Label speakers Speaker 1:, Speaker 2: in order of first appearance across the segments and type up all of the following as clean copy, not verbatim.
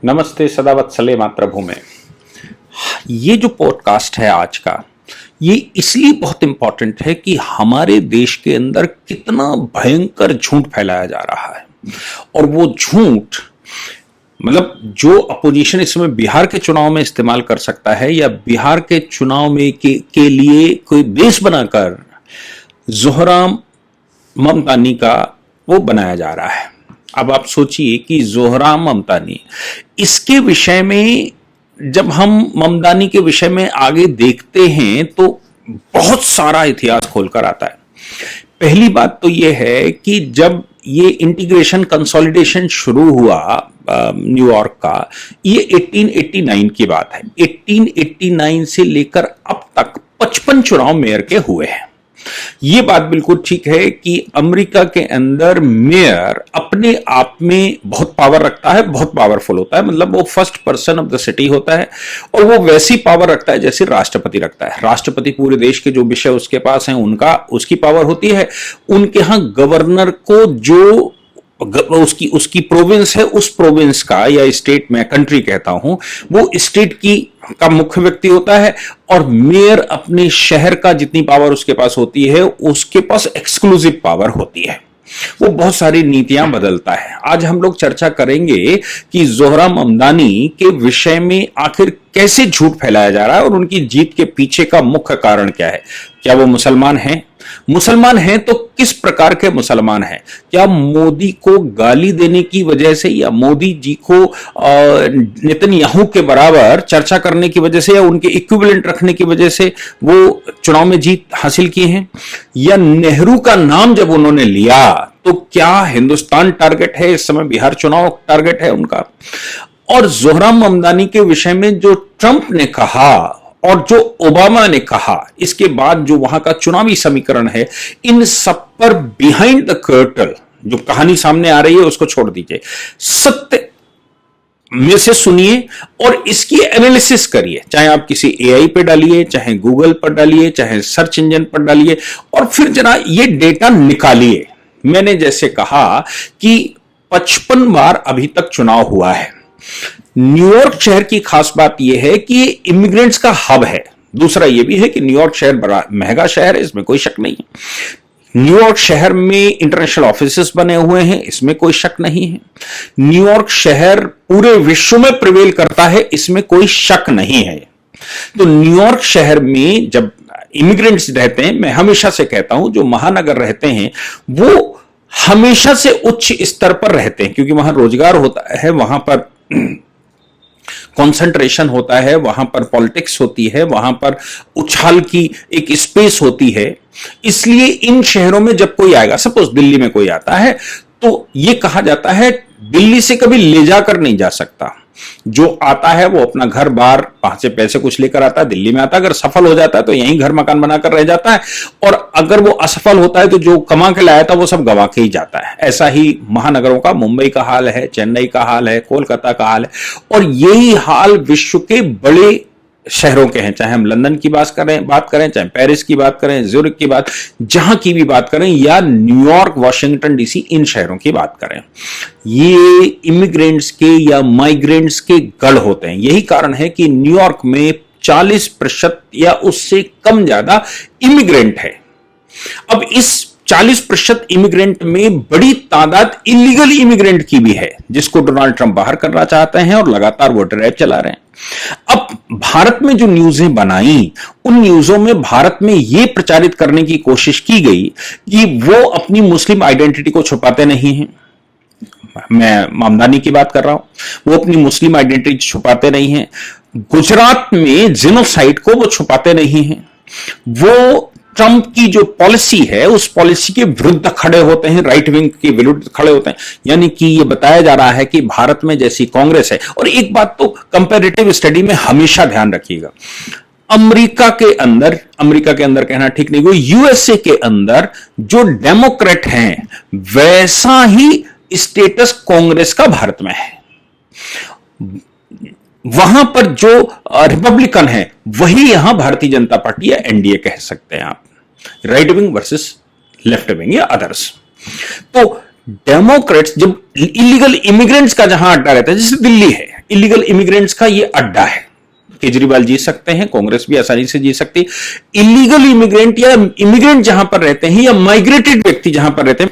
Speaker 1: नमस्ते सदावत्सले मातृभूमि में। ये जो पॉडकास्ट है आज का, ये इसलिए बहुत इंपॉर्टेंट है कि हमारे देश के अंदर कितना भयंकर झूठ फैलाया जा रहा है। और वो झूठ मतलब जो अपोजिशन इस समय बिहार के चुनाव में इस्तेमाल कर सकता है या बिहार के चुनाव में के लिए कोई बेस बनाकर जोहराम ममतानी का वो बनाया जा रहा है। अब आप सोचिए कि जोहराम ममतानी, इसके विषय में जब हम ममतानी के विषय में आगे देखते हैं तो बहुत सारा इतिहास खोलकर आता है। पहली बात तो यह है कि जब ये इंटीग्रेशन कंसोलिडेशन शुरू हुआ न्यूयॉर्क का, ये 1889 की बात है। 1889 से लेकर अब तक 55 चुनाव मेयर के हुए हैं। ये बात बिल्कुल ठीक है कि अमेरिका के अंदर मेयर अपने आप में बहुत पावर रखता है, बहुत पावरफुल होता है। मतलब वो first person of the city होता है और वो वैसी पावर रखता है जैसे राष्ट्रपति रखता है। राष्ट्रपति पूरे देश के जो विषय उसके पास हैं उसकी पावर होती है। उनके यहां गवर्नर को जो उसकी प्रोविंस है, उस प्रोविंस का या स्टेट में कंट्री कहता हूं, वो स्टेट का मुख्य व्यक्ति होता है। और मेयर अपने शहर का जितनी पावर उसके पास होती है, उसके पास एक्सक्लूसिव पावर होती है। वो बहुत सारी नीतियां बदलता है। आज हम लोग चर्चा करेंगे कि जोहराम ममतानी के विषय में आखिर कैसे झूठ फैलाया जा रहा है और उनकी जीत के पीछे का मुख्य कारण क्या है। क्या वो मुसलमान हैं? मुसलमान हैं तो किस प्रकार के मुसलमान हैं? क्या मोदी को गाली देने की वजह से या मोदी जी को नेतन्याहू के बराबर चर्चा करने की वजह से या उनके इक्विवेलेंट रखने की वजह से वो चुनाव में जीत हासिल की है? या नेहरू का नाम जब उन्होंने लिया तो क्या हिंदुस्तान टारगेट है इस समय, बिहार चुनाव टारगेट है उनका? और जोहराम ममतानी के विषय में जो ट्रंप ने कहा और जो ओबामा ने कहा, इसके बाद जो वहां का चुनावी समीकरण है, इन सब पर बिहाइंड द कर्टन जो कहानी सामने आ रही है उसको छोड़ दीजिए, सत्य में से सुनिए और इसकी एनालिसिस करिए। चाहे आप किसी एआई पे डालिए, चाहे गूगल पर डालिए, चाहे सर्च इंजन पर डालिए और फिर जरा ये डेटा निकालिए। मैंने जैसे कहा कि 55 बार अभी तक चुनाव हुआ है। न्यूयॉर्क शहर की खास बात यह है कि इमिग्रेंट्स का हब है। दूसरा यह भी है कि न्यूयॉर्क शहर बड़ा महंगा शहर है, इसमें कोई शक नहीं है। न्यूयॉर्क शहर में इंटरनेशनल ऑफिसेस बने हुए हैं, इसमें कोई शक नहीं है। न्यूयॉर्क शहर पूरे विश्व में प्रिवेल करता है, इसमें कोई शक नहीं है। तो न्यूयॉर्क शहर में जब इमिग्रेंट्स रहते हैं, मैं हमेशा से कहता हूं जो महानगर रहते हैं वो हमेशा से उच्च स्तर पर रहते हैं, क्योंकि वहां रोजगार होता है, वहां पर कंसंट्रेशन होता है, वहां पर पॉलिटिक्स होती है, वहां पर उछाल की एक स्पेस होती है। इसलिए इन शहरों में जब कोई आएगा, सपोज दिल्ली में कोई आता है, तो यह कहा जाता है दिल्ली से कभी ले जाकर नहीं जा सकता। जो आता है वो अपना घर बार वहां से पैसे कुछ लेकर आता है, दिल्ली में आता है, अगर सफल हो जाता है तो यहीं घर मकान बनाकर रह जाता है, और अगर वो असफल होता है तो जो कमा के लाया था वो सब गंवा के ही जाता है। ऐसा ही महानगरों का, मुंबई का हाल है, चेन्नई का हाल है, कोलकाता का हाल है, और यही हाल विश्व के बड़े शहरों के हैं। चाहे हम लंदन की बात करें, चाहे पेरिस की बात करें, ज़ुरिक की बात, जहां की भी बात करें, या न्यूयॉर्क, वाशिंगटन डीसी, इन शहरों की बात करें, ये इमिग्रेंट्स के या माइग्रेंट्स के गढ़ होते हैं। यही कारण है कि न्यूयॉर्क में 40% या उससे कम ज्यादा इमिग्रेंट है। अब इस 40% इमिग्रेंट में बड़ी तादाद इलीगल इमिग्रेंट की भी है, जिसको डोनाल्ड ट्रंप बाहर करना चाहते हैं और लगातार वो ड्राइव चला रहे हैं। अब भारत में जो न्यूज़ें बनाई, उन न्यूज़ों में भारत में यह प्रचारित करने की कोशिश की गई कि वो अपनी मुस्लिम आइडेंटिटी को छुपाते नहीं हैं। मैं ममतानी की बात कर रहा हूं, वो अपनी मुस्लिम आइडेंटिटी छुपाते नहीं हैं। गुजरात में जिनोसाइड को वो छुपाते नहीं हैं। वो ट्रंप की जो पॉलिसी है उस पॉलिसी के विरुद्ध खड़े होते हैं, राइट विंग के विरुद्ध खड़े होते हैं। यानी कि यह बताया जा रहा है कि भारत में जैसी कांग्रेस है, और एक बात तो कंपैरेटिव स्टडी में हमेशा ध्यान रखिएगा, अमेरिका के अंदर कहना ठीक नहीं, वो यूएसए के अंदर जो डेमोक्रेट हैं वैसा ही स्टेटस कांग्रेस का भारत में है। वहां पर जो रिपब्लिकन है वही यहां भारतीय जनता पार्टी या एनडीए कह सकते हैं आप, right wing versus left wing या अदर्स। तो डेमोक्रेट्स जब इलीगल इमिग्रेंट्स का जहां अड्डा रहता है, जैसे दिल्ली है, इलीगल इमिग्रेंट्स का ये अड्डा है। केजरीवाल जीत सकते हैं, कांग्रेस भी आसानी से जीत सकती है। इलीगल इमिग्रेंट या इमिग्रेंट जहां पर रहते हैं या माइग्रेटेड व्यक्ति जहां पर रहते हैं,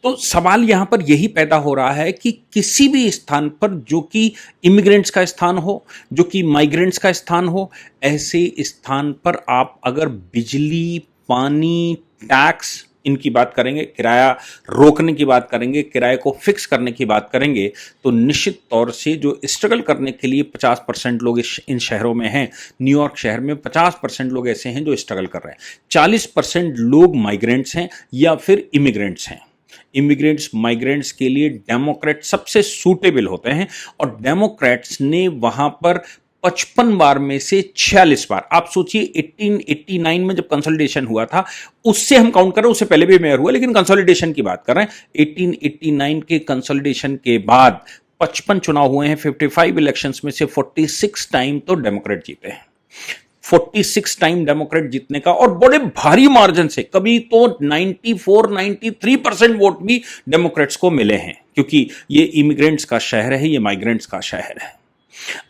Speaker 1: तो सवाल यहां पर यही पैदा हो रहा है कि किसी भी स्थान पर जो कि इमिग्रेंट्स का स्थान हो, जो कि माइग्रेंट्स का स्थान हो, ऐसे स्थान पर आप अगर बिजली, पानी, टैक्स इनकी बात करेंगे, किराया रोकने की बात करेंगे, किराए को फिक्स करने की बात करेंगे, तो निश्चित तौर से जो स्ट्रगल करने के लिए 50% लोग इन शहरों में हैं, न्यूयॉर्क शहर में 50% लोग ऐसे हैं जो स्ट्रगल कर रहे हैं। 40% लोग माइग्रेंट्स हैं या फिर इमिग्रेंट्स हैं। इमिग्रेंट्स, माइग्रेंट्स के लिए डेमोक्रेट सबसे सूटेबल होते हैं और डेमोक्रेट्स ने वहां पर 55 बार में से 46 बार, आप सोचिए 1889 में जब कंसोलिडेशन हुआ था, उससे हम काउंट कर रहे हैं, उससे पहले भी मेयर हुआ, लेकिन कंसोलिडेशन की बात कर रहे हैं। 1889 के कंसोलिडेशन के बाद 55 चुनाव हुए हैं, 55 इलेक्शंस में से 46 टाइम तो डेमोक्रेट जीते हैं। 46 टाइम डेमोक्रेट जीतने का, और बड़े भारी मार्जिन से, कभी तो 94-93% वोट भी डेमोक्रेट्स को मिले हैं, क्योंकि ये इमिग्रेंट्स का शहर है, ये माइग्रेंट्स का शहर है।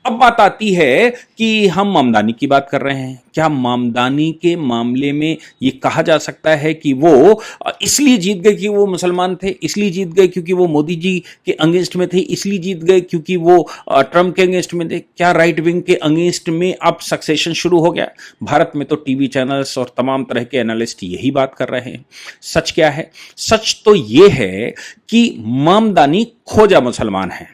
Speaker 1: अब बात आती है कि हम मामदानी की बात कर रहे हैं। क्या मामदानी के मामले में ये कहा जा सकता है कि वो इसलिए जीत गए कि वो मुसलमान थे, इसलिए जीत गए क्योंकि वो मोदी जी के अगेंस्ट में थे, इसलिए जीत गए क्योंकि वो ट्रंप के अगेंस्ट में थे? क्या राइट विंग के अगेंस्ट में अब सक्सेशन शुरू हो गया? भारत में तो टीवी चैनल्स और तमाम तरह के एनालिस्ट यही बात कर रहे हैं। सच क्या है? सच तो ये है कि मामदानी खोजा मुसलमान है,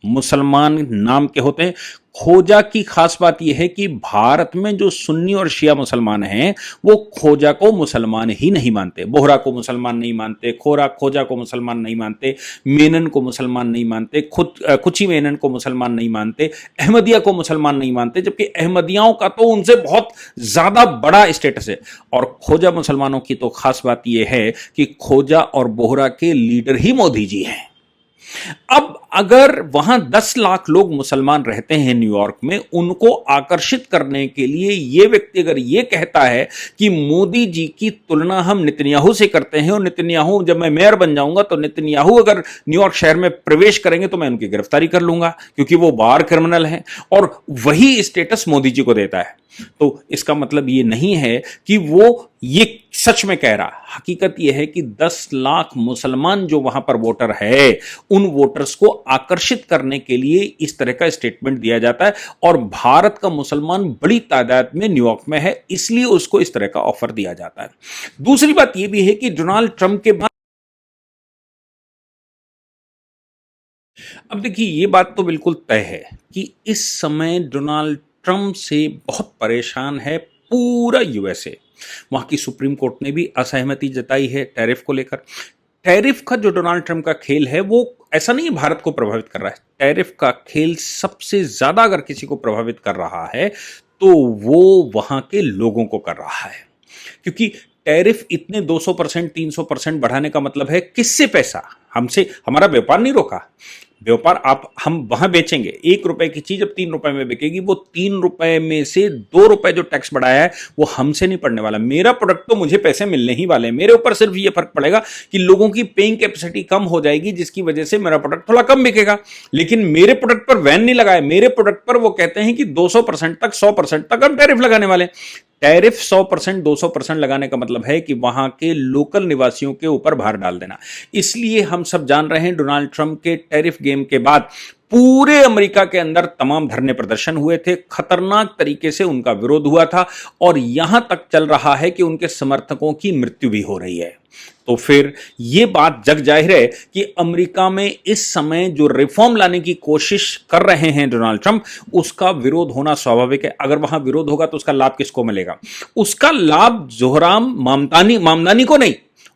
Speaker 1: मुसलमान नाम के होते हैं। खोजा की खास बात यह है कि भारत में जो सुन्नी और शिया मुसलमान हैं, वो खोजा को मुसलमान ही नहीं मानते, बोहरा को मुसलमान नहीं मानते, खोजा को मुसलमान नहीं मानते, मेनन को मुसलमान नहीं मानते, कुची मेनन को मुसलमान नहीं मानते, अहमदिया को मुसलमान नहीं मानते, जबकि अहमदियाओं का तो उनसे बहुत ज्यादा बड़ा स्टेटस है। और खोजा मुसलमानों की तो खास बात यह है कि खोजा और बोहरा के लीडर ही मोदी जी हैं। अब अगर वहां 10 लाख लोग मुसलमान रहते हैं न्यूयॉर्क में, उनको आकर्षित करने के लिए यह व्यक्ति अगर यह कहता है कि मोदी जी की तुलना हम नेतन्याहू से करते हैं, और नेतन्याहू जब मैं मेयर बन जाऊंगा तो नेतन्याहू अगर न्यूयॉर्क शहर में प्रवेश करेंगे तो मैं उनकी गिरफ्तारी कर लूंगा, क्योंकि वो बार क्रिमिनल हैं, और वही स्टेटस मोदी जी को देता है। तो इसका मतलब ये नहीं है कि वो ये सच में कह रहा। हकीकत यह है कि 10 लाख मुसलमान जो वहां पर वोटर है, उन वोटर्स को आकर्षित करने के लिए इस तरह का स्टेटमेंट दिया जाता है, और भारत का मुसलमान बड़ी तादाद में न्यूयॉर्क में है, इसलिए उसको इस तरह का ऑफर दिया जाता है। दूसरी बात यह भी है कि डोनाल्ड ट्रंप के बाद, अब देखिए ये बात तो बिल्कुल तय है कि इस समय डोनाल्ड ट्रंप से बहुत परेशान है पूरा यूएसए। वहां की सुप्रीम कोर्ट ने भी असहमति जताई है टैरिफ को लेकर। टैरिफ का जो डोनाल्ड ट्रंप का खेल है, वो ऐसा नहीं भारत को प्रभावित कर रहा है। टैरिफ का खेल सबसे ज्यादा अगर किसी को प्रभावित कर रहा है तो वो वहां के लोगों को कर रहा है, क्योंकि टैरिफ इतने 200% 300% बढ़ाने का मतलब है किससे पैसा? हमसे। हमारा व्यापार नहीं रोका। व्यापार हम वहां बेचेंगे, 1 रुपए की चीज अब 3 रुपए में बिकेगी, वो 3 रुपए में से 2 रुपए जो टैक्स बढ़ाया है वो हमसे नहीं पड़ने वाला। मेरा प्रोडक्ट तो मुझे पैसे मिलने ही वाले हैं, मेरे ऊपर सिर्फ ये फर्क पड़ेगा कि लोगों की पेइंग कैपेसिटी कम हो जाएगी, जिसकी वजह से मेरा प्रोडक्ट थोड़ा कम बिकेगा। लेकिन मेरे प्रोडक्ट पर वैन नहीं लगाया, मेरे प्रोडक्ट पर वो कहते हैं कि 200% तक 100% तक हम टैरिफ लगाने वाले। टैरिफ 100% 200% लगाने का मतलब है कि वहां के लोकल निवासियों के ऊपर भार डाल देना। इसलिए हम सब जान रहे हैं डोनाल्ड ट्रंप के टैरिफ गेम के बाद पूरे अमेरिका के अंदर तमाम धरने प्रदर्शन हुए थे, खतरनाक तरीके से उनका विरोध हुआ था, और यहां तक चल रहा है कि उनके समर्थकों की मृत्यु भी हो रही है। तो फिर यह बात जग जाहिर है कि अमेरिका में इस समय जो रिफॉर्म लाने की कोशिश कर रहे हैं डोनाल्ड ट्रंप, उसका विरोध होना स्वाभाविक है। अगर वहां विरोध होगा तो उसका लाभ किसको मिलेगा? उसका लाभ जोहराम मामदानी को नहीं,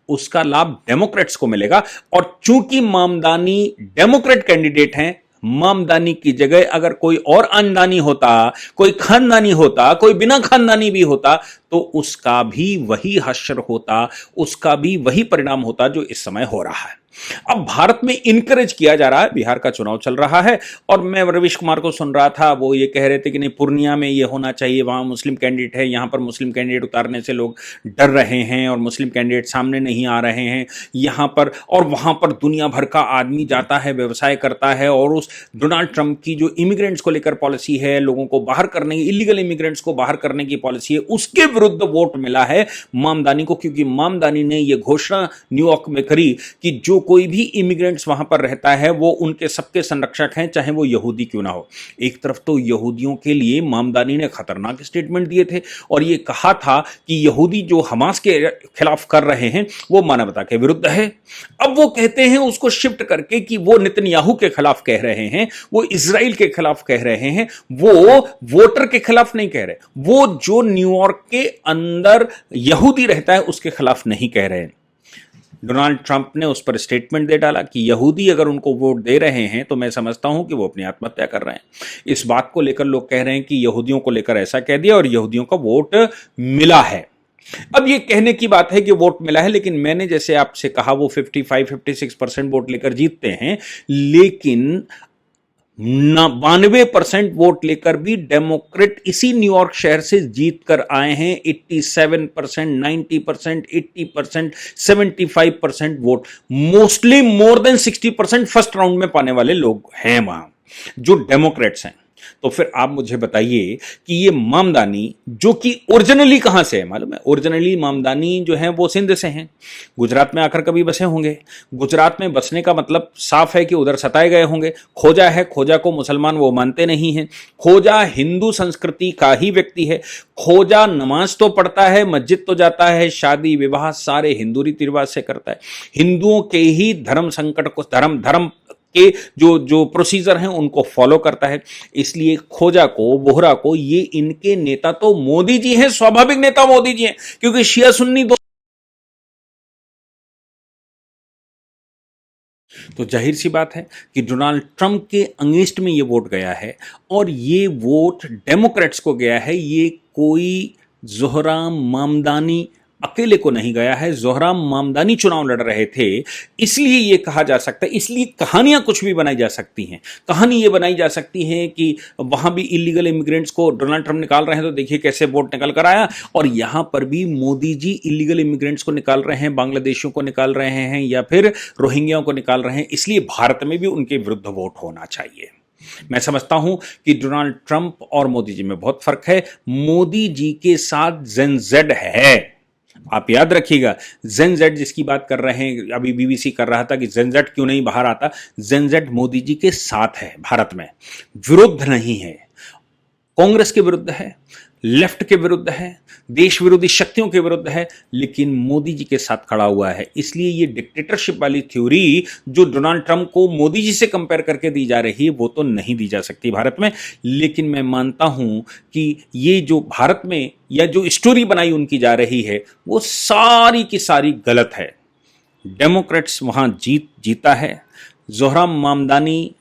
Speaker 1: उसका लाभ डेमोक्रेट्स को मिलेगा। और चूंकि मामदानी डेमोक्रेट कैंडिडेट हैं, मामदानी की जगह अगर कोई और आमदानी होता, कोई खानदानी होता, कोई बिना खानदानी भी होता, तो उसका भी वही हश्र होता, उसका भी वही परिणाम होता जो इस समय हो रहा है। अब भारत में इनकरेज किया जा रहा है, बिहार का चुनाव चल रहा है और मैं रवीश कुमार को सुन रहा था, वो ये कह रहे थे कि नहीं पूर्णिया में ये होना चाहिए, वहां मुस्लिम कैंडिडेट है, यहां पर मुस्लिम कैंडिडेट उतारने से लोग डर रहे हैं और मुस्लिम कैंडिडेट सामने नहीं आ रहे हैं यहां पर, और वहां पर दुनिया भर का आदमी जाता है, व्यवसाय करता है, और उस डोनाल्ड ट्रंप की जो इमिग्रेंट्स को लेकर पॉलिसी है, लोगों को बाहर करने की, इलीगल इमिग्रेंट्स को बाहर करने की पॉलिसी है, उसके विरुद्ध वोट मिला है मामदानी को, क्योंकि मामदानी ने यह घोषणा न्यूयॉर्क में करी कि जो कोई भी इमिग्रेंट्स वहां पर रहता है वो उनके सबके संरक्षक हैं, चाहे वो यहूदी क्यों ना हो। एक तरफ तो यहूदियों के लिए मामदानी ने खतरनाक स्टेटमेंट दिए थे और ये कहा था कि यहूदी जो हमास के खिलाफ कर रहे हैं वो मानवता के विरुद्ध है। अब वो कहते हैं उसको शिफ्ट करके कि वो नेतन्याहू के खिलाफ कह रहे हैं, वो इजराइल के खिलाफ कह रहे हैं, वो वोटर के खिलाफ नहीं कह रहे, वो जो न्यूयॉर्क के अंदर यहूदी रहता है उसके खिलाफ नहीं कह रहे हैं। डोनाल्ड ट्रंप ने उस पर स्टेटमेंट दे डाला कि यहूदी अगर उनको वोट दे रहे हैं तो मैं समझता हूं कि वो अपनी आत्महत्या कर रहे हैं। इस बात को लेकर लोग कह रहे हैं कि यहूदियों को लेकर ऐसा कह दिया और यहूदियों का वोट मिला है। अब ये कहने की बात है कि वोट मिला है, लेकिन मैंने जैसे आपसे कहा वो 55-56% वोट लेकर जीतते हैं, लेकिन 92% वोट लेकर भी डेमोक्रेट इसी न्यूयॉर्क शहर से जीत कर आए हैं। 87%, 90%, 80%, 75% vote, mostly more than 60% first round में पाने वाले लोग हैं वहां जो डेमोक्रेट्स हैं। तो फिर आप मुझे बताइए कि ये मामदानी जो कि ओरिजिनली कहां से है, मालूम है? ओरिजिनली मामदानी जो है वो सिंध से हैं, गुजरात में आकर कभी बसे होंगे। गुजरात में बसने का मतलब साफ है कि उधर सताए गए होंगे। खोजा है, खोजा को मुसलमान वो मानते नहीं हैं। खोजा हिंदू संस्कृति का ही व्यक्ति है। खोजा नमाज तो पढ़ता है, मस्जिद तो जाता है, शादी विवाह सारे हिंदू रीति रिवाज से करता है, हिंदुओं के ही धर्म संकट को धर्म के जो प्रोसीजर हैं उनको फॉलो करता है। इसलिए खोजा को, बोहरा को, ये इनके नेता तो मोदी जी हैं, स्वाभाविक नेता मोदी जी हैं, क्योंकि शिया सुन्नी दो। तो जाहिर सी बात है कि डोनाल्ड ट्रंप के अगेंस्ट में ये वोट गया है और ये वोट डेमोक्रेट्स को गया है। ये कोई जोहराम मामदानी अकेले को नहीं गया है। जोहराम मामदानी चुनाव लड़ रहे थे, इसलिए ये कहा जा सकता है, इसलिए कहानियां कुछ भी बनाई जा सकती हैं। कहानी ये बनाई जा सकती है कि वहां भी इलीगल इमिग्रेंट्स को डोनाल्ड ट्रंप निकाल रहे हैं तो देखिए कैसे वोट निकल कर आया, और यहां पर भी मोदी जी इलीगल इमिग्रेंट्स को निकाल रहे हैं, बांग्लादेशियों को निकाल रहे हैं या फिर रोहिंग्याओं को निकाल रहे हैं, इसलिए भारत में भी उनके विरुद्ध वोट होना चाहिए। मैं समझता हूं कि डोनाल्ड ट्रंप और मोदी जी में बहुत फर्क है। मोदी जी के साथ जेन जेड है, आप याद रखिएगा। जेन जेड जिसकी बात कर रहे हैं, अभी बीबीसी कर रहा था कि जेन जेड क्यों नहीं बाहर आता, जेन जेड मोदी जी के साथ है, भारत में विरुद्ध नहीं है, कांग्रेस के विरुद्ध है, लेफ्ट के विरुद्ध है, देश विरोधी शक्तियों के विरुद्ध है, लेकिन मोदी जी के साथ खड़ा हुआ है। इसलिए ये डिक्टेटरशिप वाली थ्योरी जो डोनाल्ड ट्रंप को मोदी जी से कंपेयर करके दी जा रही है वो तो नहीं दी जा सकती भारत में। लेकिन मैं मानता हूं कि ये जो भारत में या जो स्टोरी बनाई उनकी जा रही है वो सारी की सारी गलत है। डेमोक्रेट्स वहां जीता है, जोहराम मामदानी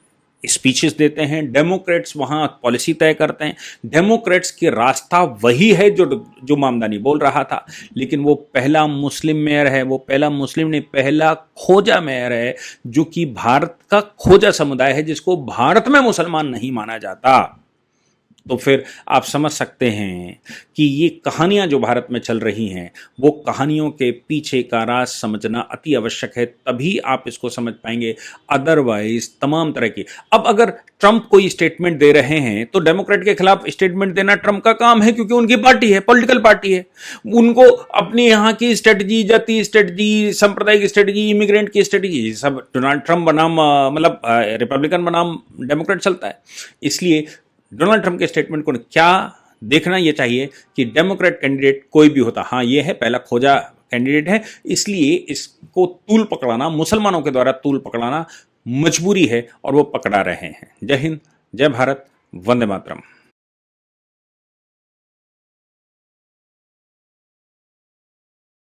Speaker 1: स्पीचेस देते हैं, डेमोक्रेट्स वहां पॉलिसी तय करते हैं, डेमोक्रेट्स के रास्ता वही है जो मामदानी बोल रहा था। लेकिन वो पहला मुस्लिम मेयर है, वो पहला मुस्लिम नहीं, पहला खोजा मेयर है, जो कि भारत का खोजा समुदाय है, जिसको भारत में मुसलमान नहीं माना जाता। तो फिर आप समझ सकते हैं कि ये कहानियां जो भारत में चल रही हैं वो कहानियों के पीछे का राज समझना अति आवश्यक है, तभी आप इसको समझ पाएंगे। अदरवाइज तमाम तरह की, अब अगर ट्रंप कोई स्टेटमेंट दे रहे हैं तो डेमोक्रेट के खिलाफ स्टेटमेंट देना ट्रंप का काम है, क्योंकि उनकी पार्टी है, पॉलिटिकल पार्टी है। उनको अपने यहाँ की स्ट्रेटजी, जाति स्ट्रेटजी, सांप्रदायिक स्ट्रेटजी, इमिग्रेंट की स्ट्रेटजी, सब डोनाल्ड ट्रंप बनाम मतलब रिपब्लिकन बनाम डेमोक्रेट चलता है। इसलिए डोनाल्ड ट्रंप के स्टेटमेंट को क्या देखना यह चाहिए कि डेमोक्रेट कैंडिडेट कोई भी होता, हाँ ये है पहला खोजा कैंडिडेट है, इसलिए इसको तूल पकड़ाना, मुसलमानों के द्वारा तूल पकड़ाना मजबूरी है और वो पकड़ा रहे हैं। जय हिंद, जय भारत, वंदे मातरम।